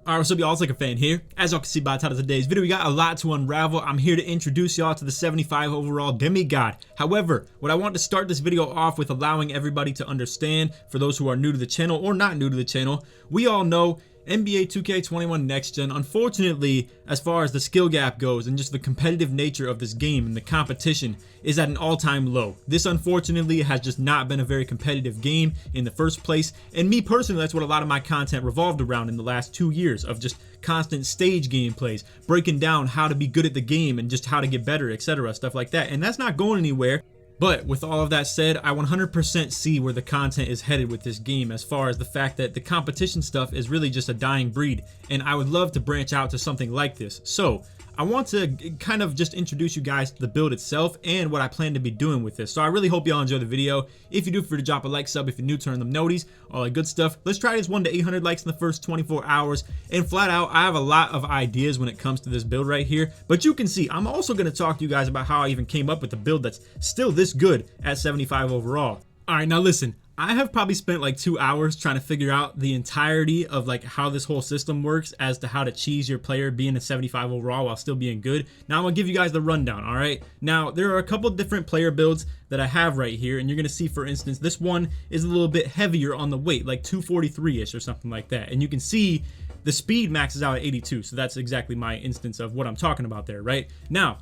Alright, what's up y'all, it's LakerFan here. As y'all can see by the title of today's video, we got a lot to unravel. I'm here to introduce y'all to the 75 overall Demigod. However, what I want to start this video off with allowing everybody to understand, for those who are new to the channel or not new to the channel, we all know NBA 2K21 Next Gen, unfortunately, as far as the skill gap goes and just the competitive nature of this game and the competition, is at an all-time low. This unfortunately has just not been a very competitive game in the first place, and me personally, that's what a lot of my content revolved around in the last 2 years, of just constant stage gameplays, breaking down how to be good at the game and just how to get better, etc., stuff like that, and that's not going anywhere. But with all of that said, I 100% see where the content is headed with this game, as far as the fact that the competition stuff is really just a dying breed, and I would love to branch out to something like this. So I want to kind of just introduce you guys to the build itself and what I plan to be doing with this. So I really hope y'all enjoy the video. If you do, feel free to drop a like, sub if you're new, turn them noties, all that good stuff. Let's try this 1 to 800 likes in the first 24 hours. And flat out, I have a lot of ideas when it comes to this build right here. But you can see, I'm also going to talk to you guys about how I even came up with the build that's still this good at 75 overall. All right, now listen. I have probably spent like 2 hours trying to figure out the entirety of like how this whole system works as to how to cheese your player being a 75 overall while still being good. Now I'm gonna give you guys the rundown, all right? Now there are a couple different player builds that I have right here, and you're gonna see, for instance, this one is a little bit heavier on the weight, like 243-ish or something like that. And you can see the speed maxes out at 82, so that's exactly my instance of what I'm talking about there, right? Now,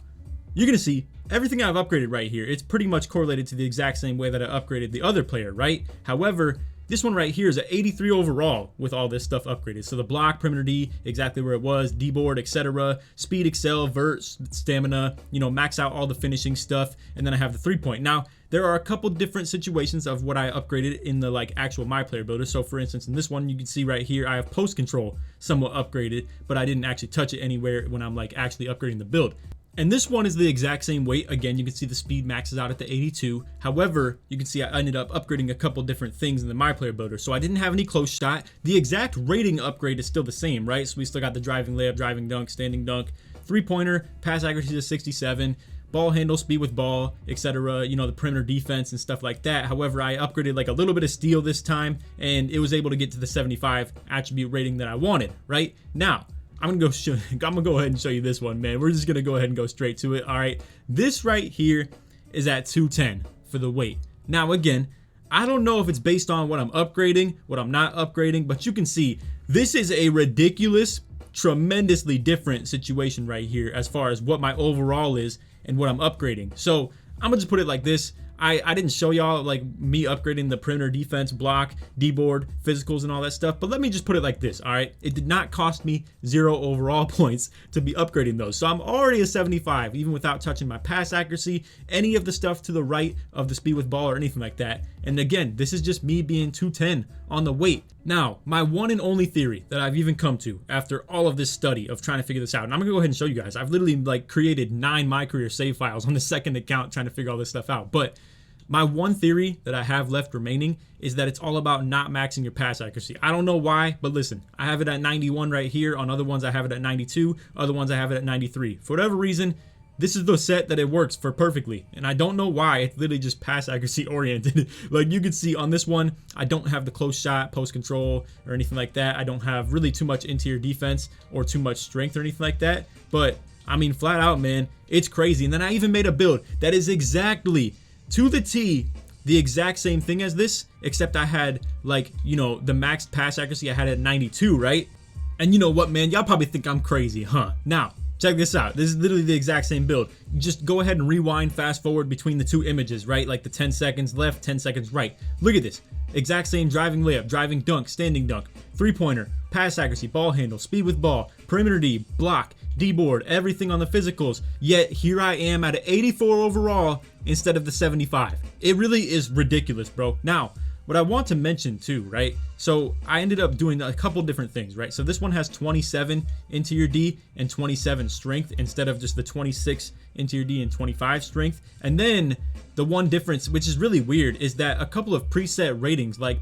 you're gonna see everything I've upgraded right here. It's pretty much correlated to the exact same way that I upgraded the other player, right? However, this one right here is at 83 overall with all this stuff upgraded. So the block, perimeter D, exactly where it was, D-board, etc. Speed, excel, vert, stamina, you know, max out all the finishing stuff. And then I have the 3-point. Now, there are a couple different situations of what I upgraded in the like actual My Player builder. So for instance, in this one, you can see right here, I have post control somewhat upgraded, but I didn't actually touch it anywhere when I'm like actually upgrading the build. And this one is the exact same weight. Again, you can see the speed maxes out at the 82. However, you can see I ended up upgrading a couple different things in the My Player builder. So I didn't have any close shot. The exact rating upgrade is still the same, right? So we still got the driving layup, driving dunk, standing dunk, 3-pointer, pass accuracy to 67, ball handle, speed with ball, etc. You know, the perimeter defense and stuff like that. However, I upgraded like a little bit of steal this time, and it was able to get to the 75 attribute rating that I wanted, right? Now, I'm gonna go ahead and show you this one, man. We're just gonna go ahead and go straight to it. All right, this right here is at 210 for the weight. Now again, I don't know if it's based on what I'm upgrading, what I'm not upgrading, but you can see this is a ridiculous, tremendously different situation right here as far as what my overall is and what I'm upgrading. So I'm gonna just put it like this. I didn't show y'all like me upgrading the perimeter defense, block, D-board, physicals, and all that stuff, but let me just put it like this, all right? It did not cost me 0 overall points to be upgrading those. So I'm already a 75, even without touching my pass accuracy, any of the stuff to the right of the speed with ball or anything like that. And again, this is just me being 210 on the weight. Now, my one and only theory that I've even come to after all of this study of trying to figure this out, and I'm gonna go ahead and show you guys. I've literally like created 9 My Career save files on the second account trying to figure all this stuff out. But my one theory that I have left remaining is that it's all about not maxing your pass accuracy. I don't know why, but listen, I have it at 91 right here. On other ones, I have it at 92. Other ones, I have it at 93. For whatever reason, this is the set that it works for perfectly. And I don't know why. It's literally just pass accuracy oriented. Like you can see on this one, I don't have the close shot, post control, or anything like that. I don't have really too much interior defense or too much strength or anything like that. But I mean, flat out, man, it's crazy. And then I even made a build that is exactly to the T, the exact same thing as this, except I had like, you know, the max pass accuracy I had at 92, right? And you know what, man, y'all probably think I'm crazy, huh? Now, check this out. This is literally the exact same build. You just go ahead and rewind, fast forward between the 2 images, right? Like the 10 seconds left, 10 seconds right. Look at this. Exact same driving layup, driving dunk, standing dunk, 3-pointer, pass accuracy, ball handle, speed with ball, perimeter D, block, D-board, everything on the physicals. Yet here I am at an 84 overall instead of the 75. It really is ridiculous, bro. Now, what I want to mention too, right? So I ended up doing a couple different things, right? So this one has 27 interior D and 27 strength instead of just the 26 interior D and 25 strength. And then the one difference, which is really weird, is that a couple of preset ratings like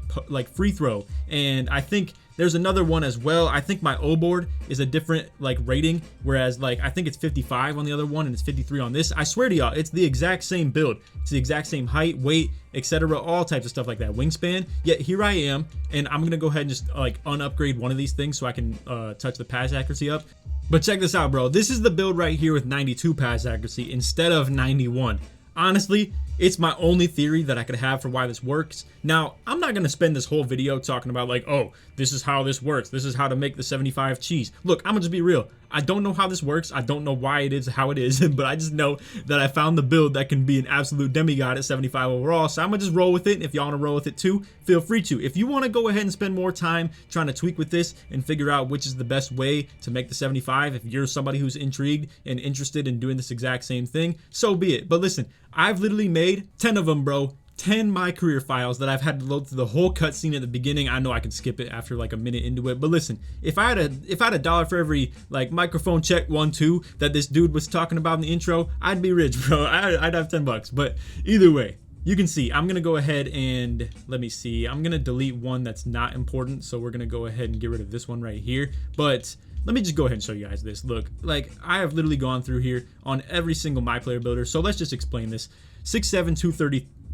free throw, and I think There's another one as well. I think my O board is a different like rating, whereas like I think it's 55 on the other one and it's 53 on this. I swear to y'all, it's the exact same build. It's the exact same height, weight, etc., all types of stuff like that, wingspan. Yet here I am, and I'm gonna go ahead and just like unupgrade one of these things so I can touch the pass accuracy up. But check this out, bro. This is the build right here with 92 pass accuracy instead of 91. Honestly, it's my only theory that I could have for why this works. Now, I'm not going to spend this whole video talking about like, oh, this is how this works. This is how to make the 75 cheese. Look, I'm going to just be real. I don't know how this works. I don't know why it is how it is, but I just know that I found the build that can be an absolute demigod at 75 overall. So I'm going to just roll with it. If y'all want to roll with it too, feel free to. If you want to go ahead and spend more time trying to tweak with this and figure out which is the best way to make the 75, if you're somebody who's intrigued and interested in doing this exact same thing, so be it. But listen, I've literally made 10 of them, bro. 10 my career files that I've had to load through the whole cutscene at the beginning. I know I can skip it after like a minute into it, but listen, if I had a dollar for every like microphone check 1, 2 that this dude was talking about in the intro, I'd be rich, bro. I'd have 10 bucks. But either way, you can see I'm gonna go ahead and let me see. I'm gonna delete one that's not important, so we're gonna go ahead and get rid of this one right here. But let me just go ahead and show you guys this. Look, like I have literally gone through here on every single my player builder. So let's just explain this. 6'7",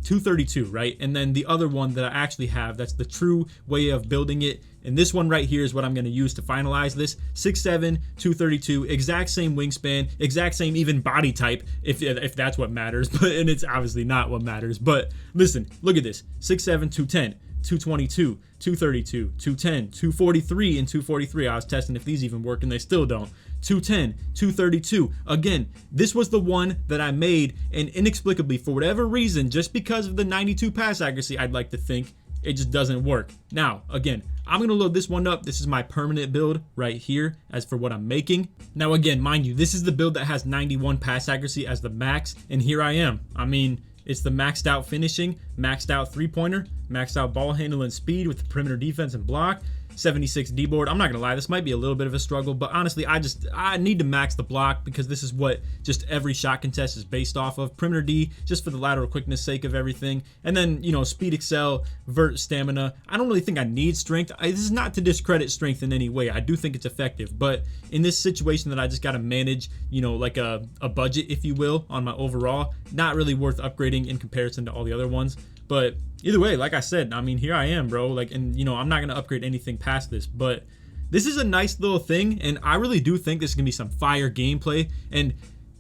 232, right? And then the other one that I actually have, that's the true way of building it. And this one right here is what I'm going to use to finalize this. 6'7", 232, exact same wingspan, exact same even body type, if that's what matters. But and it's obviously not what matters. But listen, look at this. 6'7", 210. 222, 232, 210, 243, and 243. I was testing if these even work and they still don't. 210, 232. Again, this was the one that I made, and inexplicably, for whatever reason, just because of the 92 pass accuracy, I'd like to think, it just doesn't work. Now, again, I'm going to load this one up. This is my permanent build right here as for what I'm making. Now, again, mind you, this is the build that has 91 pass accuracy as the max, and here I am. I mean, it's the maxed out finishing, maxed out three-pointer, maxed out ball handle and speed with the perimeter defense and block, 76 D board. I'm not gonna lie, this might be a little bit of a struggle, but honestly, I need to max the block because this is what just every shot contest is based off of. Perimeter D, just for the lateral quickness sake of everything. And then, you know, speed excel, vert stamina. I don't really think I need strength. This is not to discredit strength in any way. I do think it's effective, but in this situation that I just gotta manage, you know, like a budget, if you will, on my overall, not really worth upgrading in comparison to all the other ones. But either way, like I said, I mean, here I am, bro. Like, and you know, I'm not gonna upgrade anything past this, but this is a nice little thing, and I really do think this is gonna be some fire gameplay. And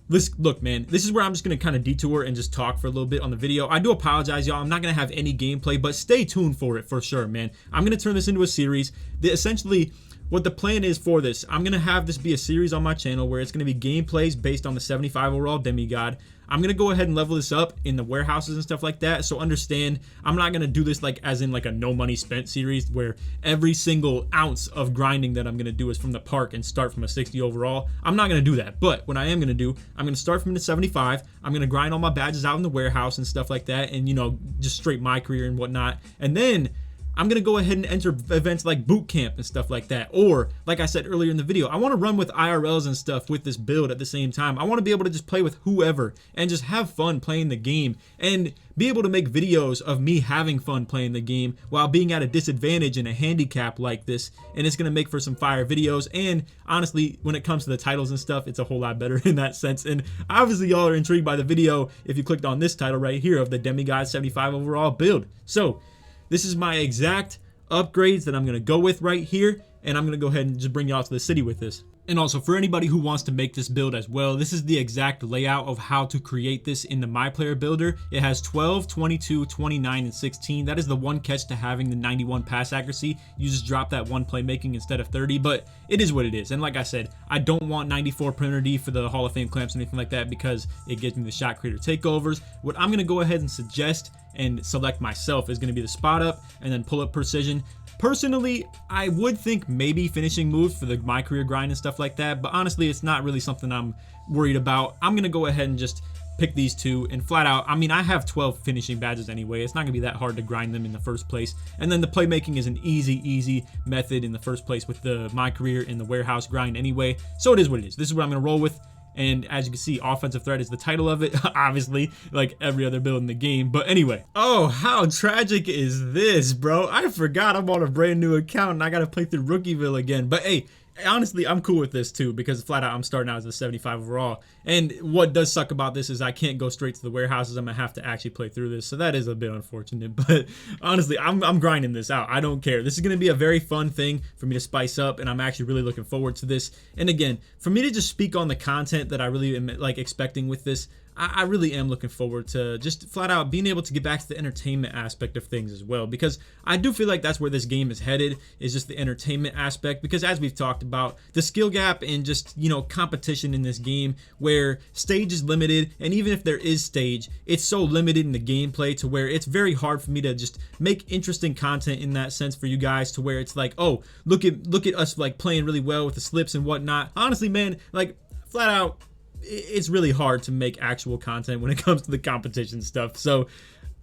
look, man, this is where I'm just gonna kind of detour and just talk for a little bit on the video. I do apologize, y'all. I'm not gonna have any gameplay, but stay tuned for it for sure, man. I'm gonna turn this into a series. Essentially, what the plan is for this, I'm gonna have this be a series on my channel where it's gonna be gameplays based on the 75 overall demigod. I'm gonna go ahead and level this up in the warehouses and stuff like that. So understand, I'm not gonna do this like as in like a no money spent series where every single ounce of grinding that I'm gonna do is from the park and start from a 60 overall. I'm not gonna do that. But what I am gonna do, I'm gonna start from the 75. I'm gonna grind all my badges out in the warehouse and stuff like that, and you know, just straight my career and whatnot. And then I'm gonna go ahead and enter events like boot camp and stuff like that. Or, like I said earlier in the video, I wanna run with IRLs and stuff with this build at the same time. I wanna be able to just play with whoever and just have fun playing the game and be able to make videos of me having fun playing the game while being at a disadvantage in a handicap like this. And it's gonna make for some fire videos. And honestly, when it comes to the titles and stuff, it's a whole lot better in that sense. And obviously y'all are intrigued by the video if you clicked on this title right here of the Demigod 75 overall build. So, this is my exact upgrades that I'm going to go with right here, and I'm going to go ahead and just bring y'all to the city with this. And also, for anybody who wants to make this build as well, this is the exact layout of how to create this in the My Player Builder. It has 12, 22, 29, and 16. That is the one catch to having the 91 pass accuracy. You just drop that one playmaking instead of 30, but it is what it is. And like I said, I don't want 94 perimeter D for the Hall of Fame clamps or anything like that because it gives me the shot creator takeovers. What I'm going to go ahead and suggest and select myself is going to be the spot up and then pull up precision. Personally, I would think maybe finishing moves for the my career grind and stuff like that, but honestly, it's not really something I'm worried about. I'm gonna go ahead and just pick these two and flat out, I mean, I have 12 finishing badges anyway. It's not gonna be that hard to grind them in the first place. And then the playmaking is an easy method in the first place with the my career in the warehouse grind anyway. So it is what it is. This is what I'm gonna roll with. And as you can see, offensive threat is the title of it, obviously, like every other build in the game. But anyway, oh, how tragic is this, bro? I forgot I'm on a brand new account and I gotta play through Rookieville again. But hey, honestly, I'm cool with this too, because flat out I'm starting out as a 75 overall. And what does suck about this is I can't go straight to the warehouses. I'm gonna have to actually play through this, so that is a bit unfortunate. But honestly, I'm grinding this out. I don't care. This is gonna be a very fun thing for me to spice up, and I'm actually really looking forward to this. And again, for me to just speak on the content that I really am like expecting with this, I really am looking forward to just flat out being able to get back to the entertainment aspect of things as well, because I do feel like that's where this game is headed, is just the entertainment aspect. Because as we've talked about, the skill gap and just, you know, competition in this game where stage is limited, and even if there is stage, it's so limited in the gameplay to where it's very hard for me to just make interesting content in that sense for you guys, to where it's like, oh, look at us like playing really well with the slips and whatnot. Honestly, man, like flat out, it's really hard to make actual content when it comes to the competition stuff. So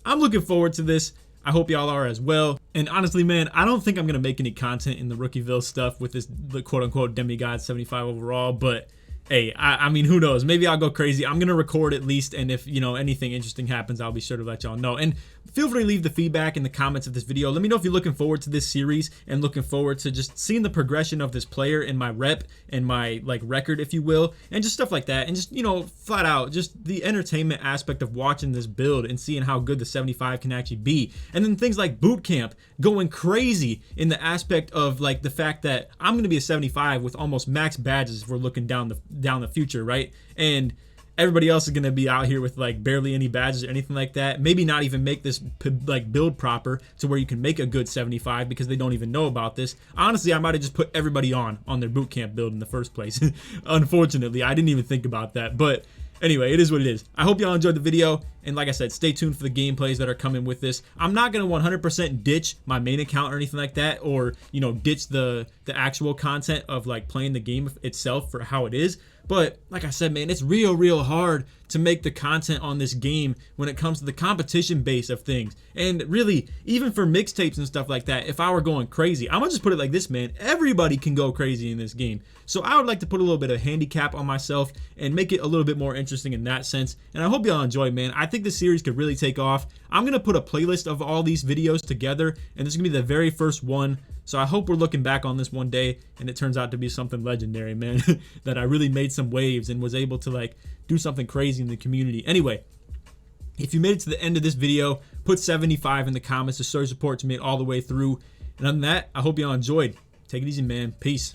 I'm looking forward to this. I hope y'all are as well. And honestly, man, I don't think I'm gonna make any content in the Rookieville stuff with this, the quote-unquote Demigod 75 overall, but hey, I mean, who knows? Maybe I'll go crazy. I'm gonna record at least, and if, you know, anything interesting happens, I'll be sure to let y'all know. And feel free to leave the feedback in the comments of this video. Let me know if you're looking forward to this series and looking forward to just seeing the progression of this player and my rep and my like record, if you will, and just stuff like that. And just, you know, flat out just the entertainment aspect of watching this build and seeing how good the 75 can actually be. And then things like boot camp, going crazy in the aspect of like the fact that I'm gonna be a 75 with almost max badges if we're looking down the future, right? And everybody else is going to be out here with like barely any badges or anything like that. Maybe not even make this like build proper to where you can make a good 75 because they don't even know about this. Honestly, I might have just put everybody on their bootcamp build in the first place. Unfortunately, I didn't even think about that. But anyway, it is what it is. I hope y'all enjoyed the video. And like I said, stay tuned for the gameplays that are coming with this. I'm not going to 100% ditch my main account or anything like that, or, you know, ditch the actual content of like playing the game itself for how it is. But like I said, man, it's real hard to make the content on this game when it comes to the competition base of things. And really, even for mixtapes and stuff like that, if I were going crazy, I'm gonna just put it like this, man, everybody can go crazy in this game. So I would like to put a little bit of handicap on myself and make it a little bit more interesting in that sense. And I hope y'all enjoy, man. I think this series could really take off. I'm gonna put a playlist of all these videos together, and this is gonna be the very first one. So I hope we're looking back on this one day and it turns out to be something legendary, man, that I really made some waves and was able to like do something crazy in the community. Anyway, if you made it to the end of this video, put 75 in the comments to show your support to me all the way through. And other than that, I hope y'all enjoyed. Take it easy, man. Peace.